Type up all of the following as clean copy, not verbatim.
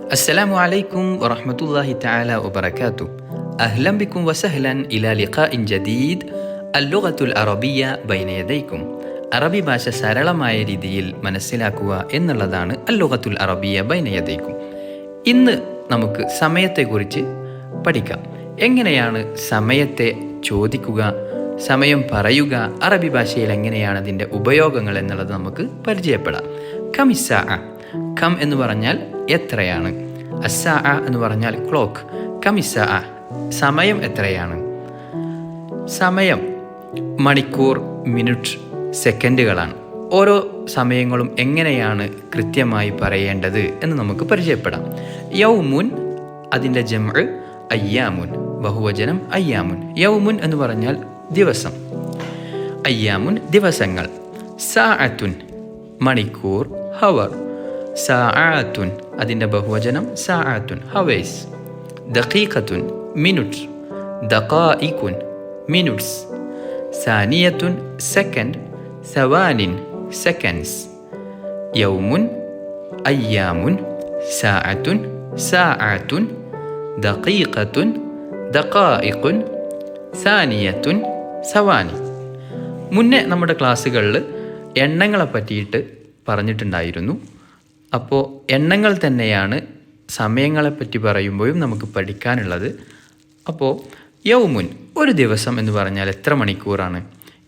السلام عليكم ورحمة الله تعالى وبركاته. أهلا بكم وسهلا إلى لقاء جديد. اللغة العربية بين يديكم. അറബി ഭാഷ സരളമായ രീതിയിൽ മനസ്സിലാക്കുക എന്നുള്ളതാണ് അല്ലുഗത്തുൽ അറബിയ ബൈന യദൈക്കും. ഇന്ന് നമുക്ക് സമയത്തെക്കുറിച്ച് പഠിക്കാം. എങ്ങനെയാണ് സമയത്തെ ചോദിക്കുക, സമയം പറയുക, അറബി ഭാഷയിൽ എങ്ങനെയാണ് അതിൻ്റെ ഉപയോഗങ്ങൾ എന്നുള്ളത് നമുക്ക് പരിചയപ്പെടാം. കമിസ്സാ, കം എന്ന് പറഞ്ഞാൽ എത്രയാണ്, അസ്സാ എന്ന് പറഞ്ഞാൽ ക്ലോക്ക്. കമിസ്സാ, സമയം എത്രയാണ്. സമയം മണിക്കൂർ, മിനിറ്റ്, സെക്കൻഡുകളാണ്. ഓരോ സമയങ്ങളും എങ്ങനെയാണ് കൃത്യമായി പറയേണ്ടത് എന്ന് നമുക്ക് പരിചയപ്പെടാം. യൗമുൻ, അതിൻ്റെ ജംഅ് അയ്യാമുൻ, ബഹുവചനം അയ്യാമുൻ. യൗമുൻ എന്ന് പറഞ്ഞാൽ ദിവസം, അയ്യാമുൻ ദിവസങ്ങൾ. സാഅത്തുൻ മണിക്കൂർ, ഹവർ. സാഅത്തുൻ അതിൻ്റെ ബഹുവചനം സാഅത്തുൻ, ഹവേഴ്സ്. ദഖീഖത്തുൻ മിനിറ്റ്, ദഖായിഖുൻ മിനിറ്റ്സ്. സാനിയത്തുൻ സെക്കൻഡ്, സവാനിൻ സെക്കൻഡ്സ്. യൗമുൻ അയ്യാമുൻ, സാഅത്തുൻ സാഅത്തുൻ, ദഖീഖത്തുൻ ദഖായിഖുൻ, സാനിയത്തുൻ സവാനി. മുന്നേ നമ്മുടെ ക്ലാസ്സുകളിൽ എണ്ണങ്ങളെ പറ്റിയിട്ട് പറഞ്ഞിട്ടുണ്ടായിരുന്നു. അപ്പോൾ എണ്ണങ്ങൾ തന്നെയാണ് സമയങ്ങളെപ്പറ്റി പറയുമ്പോഴും നമുക്ക് പഠിക്കാനുള്ളത്. അപ്പോൾ യൗമുൻ, ഒരു ദിവസം എന്ന് പറഞ്ഞാൽ എത്ര മണിക്കൂറാണ്?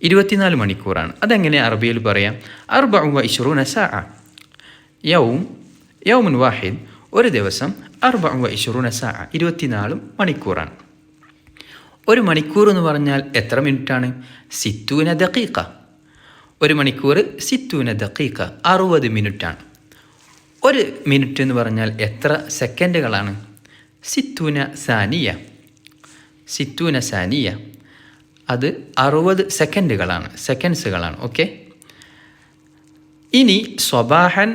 24 മണിക്കൂറാണ്. അതെങ്ങനെ അറബിയിൽ പറയാം? 24 സാഅ. യൗമുൻ വാഹിദ്, ഒരു ദിവസം 24 സാഅ, 24 മണിക്കൂറാണ്. ഒരു മണിക്കൂർ എന്ന് പറഞ്ഞാൽ എത്ര മിനിറ്റാണ്? 60 ദഖീഖ. ഒരു മണിക്കൂർ 60 ദഖീഖ, 60 മിനിറ്റാണ്. ഒരു മിനിറ്റ് എന്ന് പറഞ്ഞാൽ എത്ര സെക്കൻഡുകളാണ്? 60 സാനിയ. 60 സാനിയ, അത് 60 സെക്കൻഡുകളാണ്, സെക്കൻഡ്സുകളാണ്. ഓക്കെ. ഇനി സ്വബാഹൻ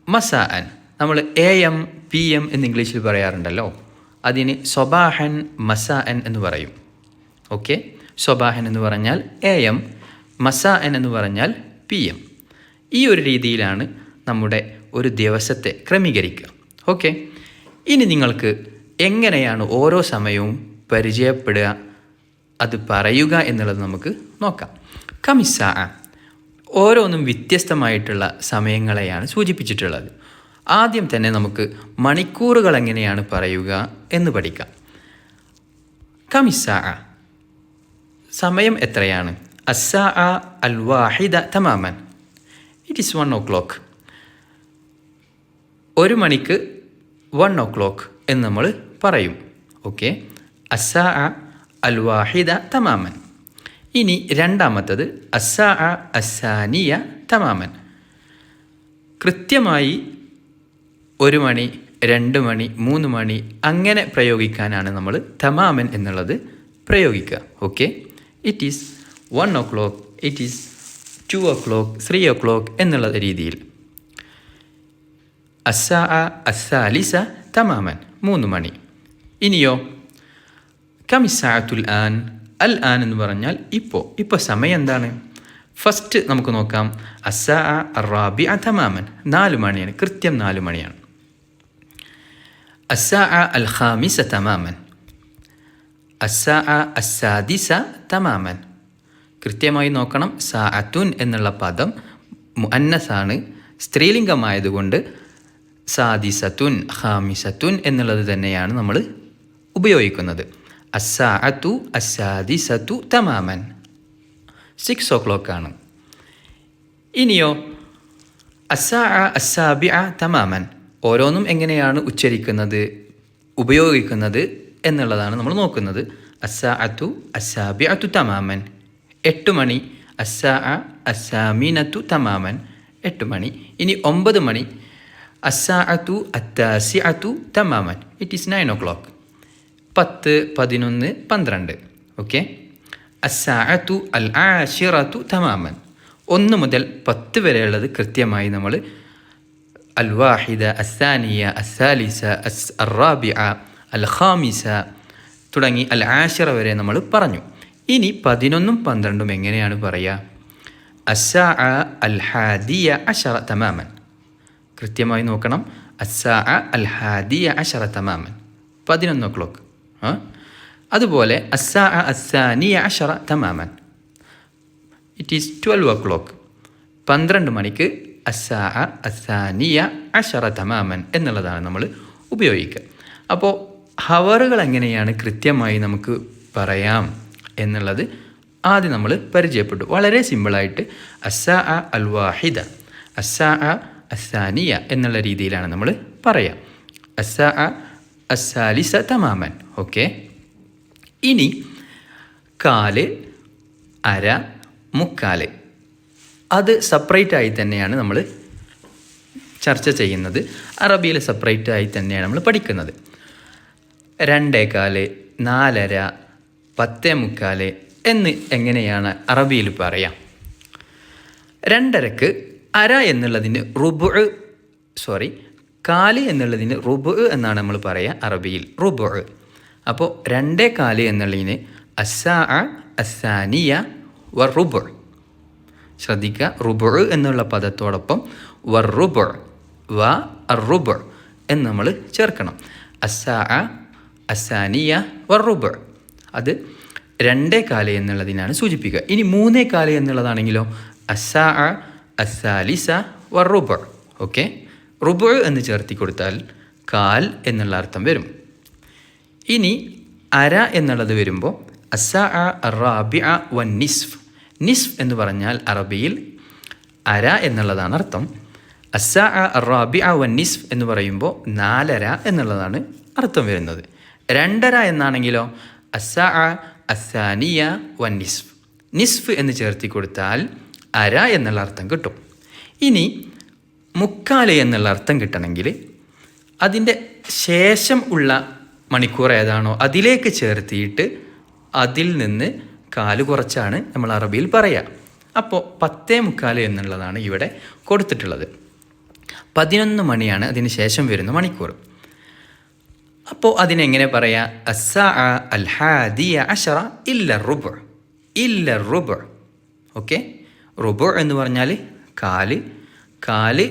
മസാഅൻ, നമ്മൾ AM PM എന്ന് ഇംഗ്ലീഷിൽ പറയാറുണ്ടല്ലോ, അതിന് സ്വബാഹൻ മസാഅൻ എന്ന് പറയും. ഓക്കെ. സ്വബാഹൻ എന്ന് പറഞ്ഞാൽ AM, മസാഅൻ എന്ന് പറഞ്ഞാൽ PM. ഈ ഒരു രീതിയിലാണ് നമ്മുടെ ഒരു ദിവസത്തെ ക്രമീകരിക്കുക. ഓക്കെ. ഇനി നിങ്ങൾക്ക് എങ്ങനെയാണ് ഓരോ സമയവും പരിചയപ്പെടുക, അത് പറയുക എന്നുള്ളത് നമുക്ക് നോക്കാം. കമിസ്സാ, ഓരോന്നും വ്യത്യസ്തമായിട്ടുള്ള സമയങ്ങളെയാണ് സൂചിപ്പിച്ചിട്ടുള്ളത്. ആദ്യം തന്നെ നമുക്ക് മണിക്കൂറുകൾ എങ്ങനെയാണ് പറയുക എന്ന് പഠിക്കാം. കമിസ്സാ, സമയം എത്രയാണ്? അസ്സാ അൽ വാഹിദ തമാമൻ, ഇറ്റ് ഈസ് 1 o'clock. ഒരു മണിക്ക് 1 o'clock എന്ന് നമ്മൾ പറയും. ഓക്കെ. അസ്സാ അൽ വാഹിദ തമാമൻ. ഇനി രണ്ടാമത്തത് അസ്സാ അസ്സാനിയ തമാമൻ. കൃത്യമായി 1 മണി, 2 മണി, 3 മണി അങ്ങനെ പ്രയോഗിക്കാനാണ് നമ്മൾ തമാമൻ എന്നുള്ളത് പ്രയോഗിക്കുക. Okay. It is 1 o'clock, it is 2 o'clock, 3 o'clock എന്നുള്ള രീതിയിൽ. അസ്സാ അസ്സാലിസ തമാമൻ, 3 മണി. ഇനിയോ കമിസ്സാഅത്തുൽ ആൻ. അൽ ആൻ എന്ന് പറഞ്ഞാൽ ഇപ്പോൾ സമയം എന്താണ്? ഫസ്റ്റ് നമുക്ക് നോക്കാം. അസ്സാ അറാബിഅ തമാമൻ, 4 മണിയാണ്, കൃത്യം 4 മണിയാണ്. അസ്സാ അൽ ഖാമിസ തമാമൻ. അസ്സാ അസ്സാദിസ തമാമൻ. കൃത്യമായി നോക്കണം. സാഅത്തുൻ എന്നുള്ള പദം മുഅന്നസാണ്, സ്ത്രീലിംഗമായതുകൊണ്ട് സാദിസത്തുൻ, ഖാമിസത്തുൻ എന്നുള്ളത് തന്നെയാണ് നമ്മൾ ഉപയോഗിക്കുന്നത്. അസ്സാഅത്തു അസ്സാദിസത്തു തമാമൻ, 6 o'clock ആണ്. ഇനിയോ അസ്സാ അസ്സാബിഅ തമാമൻ. ഓരോന്നും എങ്ങനെയാണ് ഉച്ചരിക്കുന്നത്, ഉപയോഗിക്കുന്നത് എന്നുള്ളതാണ് നമ്മൾ നോക്കുന്നത്. അസ്സാഅത്തു അസ്സാബിഅത്തു തമാമൻ, 8 മണി. അസ്സാ അസ്സാമിനത്തു തമാമൻ, 8 മണി. ഇനി 9 മണി. അസ്സാഅത്തു അത്താസിഅത്തു തമാമൻ, ഇറ്റ് ഈസ് 9 o'clock. 10, 11, 12. ഓക്കെ. അസ്സാഅത്തു അൽ ആശിറത്തു തമാമൻ, 1 മുതൽ 10 വരെയുള്ളത് കൃത്യമായി നമ്മൾ അൽ വാഹിദ, അസ്സാനിയ, അസ്സാലിസ, അറാബിഅ, അൽ ഖാമിസ തുടങ്ങി അൽ ആശിറ വരെ നമ്മൾ പറഞ്ഞു. ഇനി 11ഉം 12ഉം എങ്ങനെയാണ് പറയുക? അസ്സാഅ അൽ ഹാദിയ അശറ തമാമൻ. കൃത്യമായി നോക്കണം. അസ്സാ അൽ ഹാദിയ അശറ തമാമൻ 11 o'clock. അതുപോലെ അസ്സാ അസ്സാനിയ അശറ തമാമൻ, ഇറ്റ് ഈസ് 12 o'clock. 12 മണിക്ക് അസ്സാ അസ്സാനിയ അശറ തമാമൻ എന്നുള്ളതാണ് നമ്മൾ ഉപയോഗിക്കുക. അപ്പോൾ ഹവറുകൾ എങ്ങനെയാണ് കൃത്യമായി നമുക്ക് പറയാം എന്നുള്ളത് ആദ്യം നമ്മൾ പരിചയപ്പെട്ടു. വളരെ സിമ്പിളായിട്ട് അസ്സാ അൽ വാഹിദ, അസ്സാ അസ്സാനിയ എന്നുള്ള രീതിയിലാണ് നമ്മൾ പറയാം. അസ്സാ അസ്സാലിസ തമാമൻ. ഓക്കെ, ഇനി കാല്, അര, മുക്കാല് അത് സെപ്പറേറ്റായി തന്നെയാണ് നമ്മൾ ചർച്ച ചെയ്യുന്നത്. അറബിയിൽ സെപ്പറേറ്റായി തന്നെയാണ് നമ്മൾ പഠിക്കുന്നത്. 2:15, 4:30, 10:45 എന്ന് എങ്ങനെയാണ് അറബിയിൽ പറയാം? 2:30ക്ക് അര എന്നുള്ളതിന് കാല് എന്നുള്ളതിന് റുബു എന്നാണ് നമ്മൾ പറയുക അറബിയിൽ, റുബു. അപ്പോൾ 2:15 എന്നുള്ളതിന് അസ്സാ അസ്സാനിയ വറുബു. ശ്രദ്ധിക്കുക, റുബു എന്നുള്ള പദത്തോടൊപ്പം വറുബു വ അറുബു എന്ന് നമ്മൾ ചേർക്കണം. അസ്സാ അസ്സാനിയ വറുബു അത് 2:15 എന്നുള്ളതിനാണ് സൂചിപ്പിക്കുക. ഇനി 3:15 എന്നുള്ളതാണെങ്കിലോ അസ്സാ അസ്സാലിസ വറുബു. ഓക്കെ, റുബു എന്ന് ചേർത്തി കൊടുത്താൽ കാൽ എന്നുള്ള അർത്ഥം വരും. ഇനി അര എന്നുള്ളത് വരുമ്പോൾ അസ്സാ അറാബിഅ വൻ നിസ്ഫ്. നിസ്ഫ് എന്ന് പറഞ്ഞാൽ അറബിയിൽ അര എന്നുള്ളതാണ് അർത്ഥം. അസ്സാ അറാബിഅ വൻ നിസ്ഫ് എന്ന് പറയുമ്പോൾ 4:30 എന്നുള്ളതാണ് അർത്ഥം വരുന്നത്. 2:30 എന്നാണെങ്കിലോ അസ്സാ അസ്സാനിയ വൻ നിസ്ഫ്. നിസ്ഫ് എന്ന് ചേർത്തി കൊടുത്താൽ അര എന്നുള്ള അർത്ഥം കിട്ടും. ഇനി മുക്കാല് എന്നുള്ള അർത്ഥം കിട്ടണമെങ്കിൽ അതിൻ്റെ ശേഷം ഉള്ള മണിക്കൂർ ഏതാണോ അതിലേക്ക് ചേർത്തിയിട്ട് അതിൽ നിന്ന് കാല് കുറച്ചാണ് നമ്മൾ അറബിയിൽ പറയുക. അപ്പോൾ 10:45 എന്നുള്ളതാണ് ഇവിടെ കൊടുത്തിട്ടുള്ളത്. 11 മണിയാണ് അതിന് ശേഷം വരുന്ന മണിക്കൂർ. അപ്പോൾ അതിനെങ്ങനെ പറയാം? അസ്സാ അൽ ഹാദിയ അശറ ഇല്ല റുബു, ഇല്ല റുബു. ഓക്കെ, റുബു എന്ന് പറഞ്ഞാൽ കാല്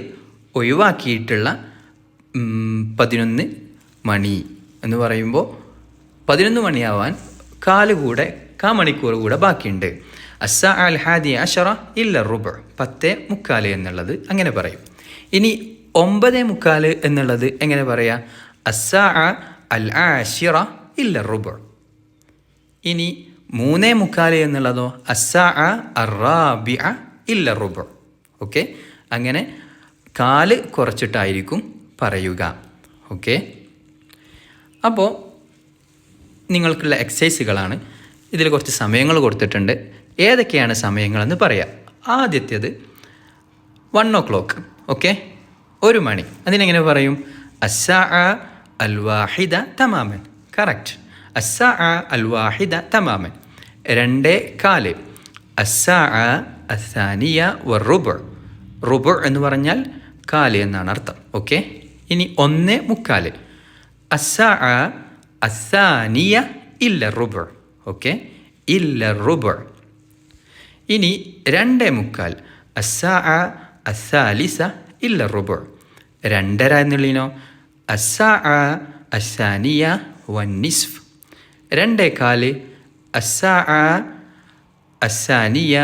ഒഴിവാക്കിയിട്ടുള്ള 11 മണി എന്ന് പറയുമ്പോൾ 11 മണിയാവാൻ മണിക്കൂർ കൂടെ ബാക്കിയുണ്ട്. അസ്സാ അൽ ഹാദിയ അശറ ഇല്ല റുബു, 10:45 എന്നുള്ളത് അങ്ങനെ പറയും. ഇനി 9:45 എന്നുള്ളത് എങ്ങനെ പറയാം? അസ്സാ അൽ ആശിറ ഇല്ല റുബു. ഇനി 3:45 എന്നുള്ളതോ അസ്സാ അറാബിഅ ഇല്ല റുബു. ഓക്കെ, അങ്ങനെ കാല് കുറച്ചിട്ടായിരിക്കും പറയുക. ഓക്കെ, അപ്പോൾ നിങ്ങൾക്കുള്ള എക്സസൈസുകളാണ്. ഇതിൽ കുറച്ച് സമയങ്ങൾ കൊടുത്തിട്ടുണ്ട്. ഏതൊക്കെയാണ് സമയങ്ങളെന്ന് പറയാം. ആദ്യത്തേത് 1 o'clock. ഓക്കെ, 1 മണി. അതിനെങ്ങനെ പറയും? അസ്സാ അൽ വാഹിദ തമാമൻ. കറക്റ്റ്, അസ്സാ അൽ വാഹിദ തമാമൻ. 2:15 അസ്സാ അസ്സാനിയ വറുബു. റുബു എന്ന് പറഞ്ഞാൽ കാല് എന്നാണ് അർത്ഥം. ഓക്കെ, ഇനി 1:45 അസ്സാ അസ്സാനിയ ഇല്ല റുബു. ഓക്കെ, ഇല്ല റുബു. ഇനി 2:45 അസ്സാ അസ്സാലിസ ഇല്ല റുബു. 2:30 എന്നുള്ളതിനോ അസ്സാ അസ്സാനിയ വൻ നിസ്ഫ്. 2:15 അസ്സാ അസ്സാനിയ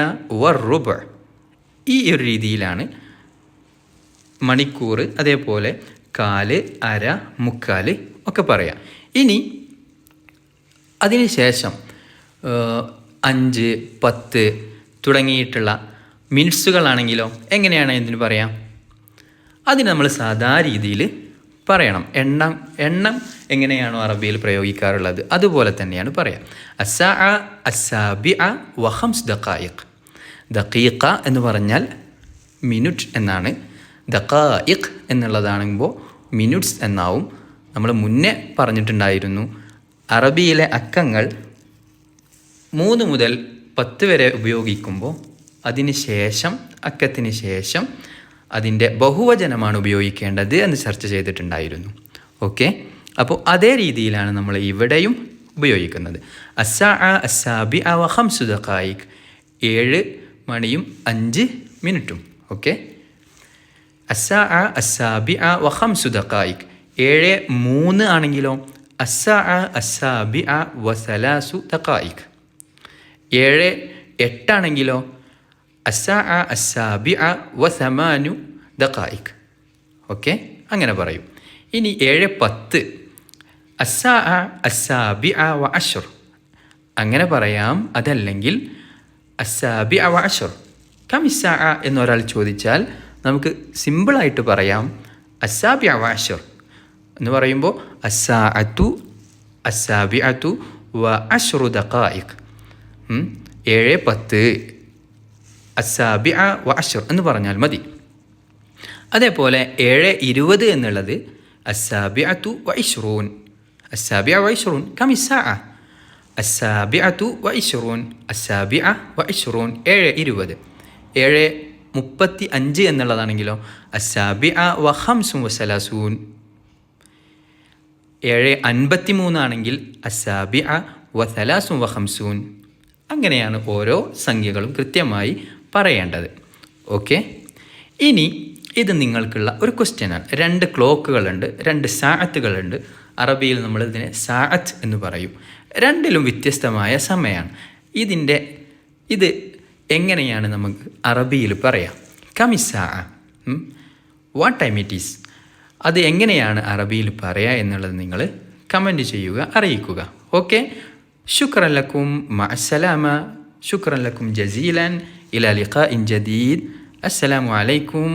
വറുബു. ഈ ഒരു രീതിയിലാണ് മണിക്കൂർ, അതേപോലെ കാല്, അര, മുക്കാല് ഒക്കെ പറയാം. ഇനി അതിന് ശേഷം 5, 10 തുടങ്ങിയിട്ടുള്ള മിനിറ്റ്സുകളാണെങ്കിലോ എങ്ങനെയാണ് ഇതിന് പറയാം? അതിന് നമ്മൾ സാധാ രീതിയിൽ പറയണം. എണ്ണം എങ്ങനെയാണോ അറബിയിൽ പ്രയോഗിക്കാറുള്ളത് അതുപോലെ തന്നെയാണ് പറയാം. അസ്സാ അസ്സാബിഅ വഖംസ് ദഖായിഖ്. ദഖീഖ എന്ന് പറഞ്ഞാൽ മിനിറ്റ് എന്നാണ്. ദഖായിഖ് എന്നുള്ളതാണെമ്പോൾ മിനിറ്റ്സ് എന്നാവും. നമ്മൾ മുന്നേ പറഞ്ഞിട്ടുണ്ടായിരുന്നു, അറബിയിലെ അക്കങ്ങൾ 3 മുതൽ 10 വരെ ഉപയോഗിക്കുമ്പോൾ അതിന് ശേഷം, അക്കത്തിന് ശേഷം അതിൻ്റെ ബഹുവചനമാണ് ഉപയോഗിക്കേണ്ടത് എന്ന് ചർച്ച ചെയ്തിട്ടുണ്ടായിരുന്നു. ഓക്കെ, അപ്പോൾ അതേ രീതിയിലാണ് നമ്മൾ ഇവിടെയും ഉപയോഗിക്കുന്നത്. അസ്സാ അസ്സാബിഅ വഖംസു ദഖായിഖ്, 7 മണിയും 5 മിനിറ്റും. ഓക്കെ, അസ്സാഅ അസ്സാബിഅ വ ഖംസു ദഖായിക്. 7:03 ആണെങ്കിലോ അസ്സാഅ അസ്സാബിഅ വ സലാസു ദഖായിക്. 7:08 ആണെങ്കിലോ അസ്സാഅ അസ്സാബിഅ വ സമാനു ദഖായിക്. ഓക്കെ, അങ്ങനെ പറയും. ഇനി 7:10 അസ്സാഅ അസ്സാബിഅ വ അശ്ർ, അങ്ങനെ പറയാം. അതല്ലെങ്കിൽ അസ്സാബിഅ വ അശ്ർ. കമിസ്സാഅ എന്നൊരാൾ ചോദിച്ചാൽ നമുക്ക് സിമ്പിളായിട്ട് പറയാം അസ്സാബിഅ വ അശ്ർ എന്ന് പറയുമ്പോൾ അസ്സാഅത്തു അസ്സാബിഅത്തു വ അശ്റു ദഖായിക്. 7:10 അസ്സാബിഅ വ അശ്ർ എന്ന് പറഞ്ഞാൽ മതി. അതേപോലെ 7:20 എന്നുള്ളത് അസ്സാബിഅത്തു വ ഇശ്റൂൻ. അസ്സാബിഅ വ ഇശ്റൂൻ കമിസ്സാഅ അസ്സാബിഅത്തു വ ഇശ്റൂൻ. അസ്സാബിഅ വ ഇശ്റൂൻ 7:20. 7:35 എന്നുള്ളതാണെങ്കിലോ അസ്സാബിഅ വ ഖംസുൻ വ സലാസൂൻ. 7:53 ആണെങ്കിൽ അസ്സാബിഅ വ സലാസുൻ വ ഖംസൂൻ. അങ്ങനെയാണ് ഓരോ സംഖ്യകളും കൃത്യമായി പറയേണ്ടത്. ഓക്കെ, ഇനി ഇത് നിങ്ങൾക്കുള്ള ഒരു ക്വസ്റ്റ്യനാണ്. 2 ക്ലോക്കുകളുണ്ട്, 2 സാഅത്തുകളുണ്ട്. അറബിയിൽ നമ്മൾ ഇതിനെ സാഅത്ത് എന്ന് പറയും. രണ്ടിലും വ്യത്യസ്തമായ സമയമാണ്. ഇത് എങ്ങനെയാണ് നമുക്ക് അറബിയിൽ പറയാം? കമിസ്സാഅ, വാട്ട് ടൈം ഇറ്റ് ഈസ്, അത് എങ്ങനെയാണ് അറബിയിൽ പറയുക എന്നുള്ളത് നിങ്ങൾ കമൻറ്റ് ചെയ്യുക, അറിയിക്കുക. ഓക്കെ, ശുക്രൻ ലക്കും, മഅസ്സലാമ, ശുക്രൻ ലക്കും ജസീലൻ, ഇലാ ലിഖാഇൻ ജദീദ്. അസ്സലാമു അലൈക്കും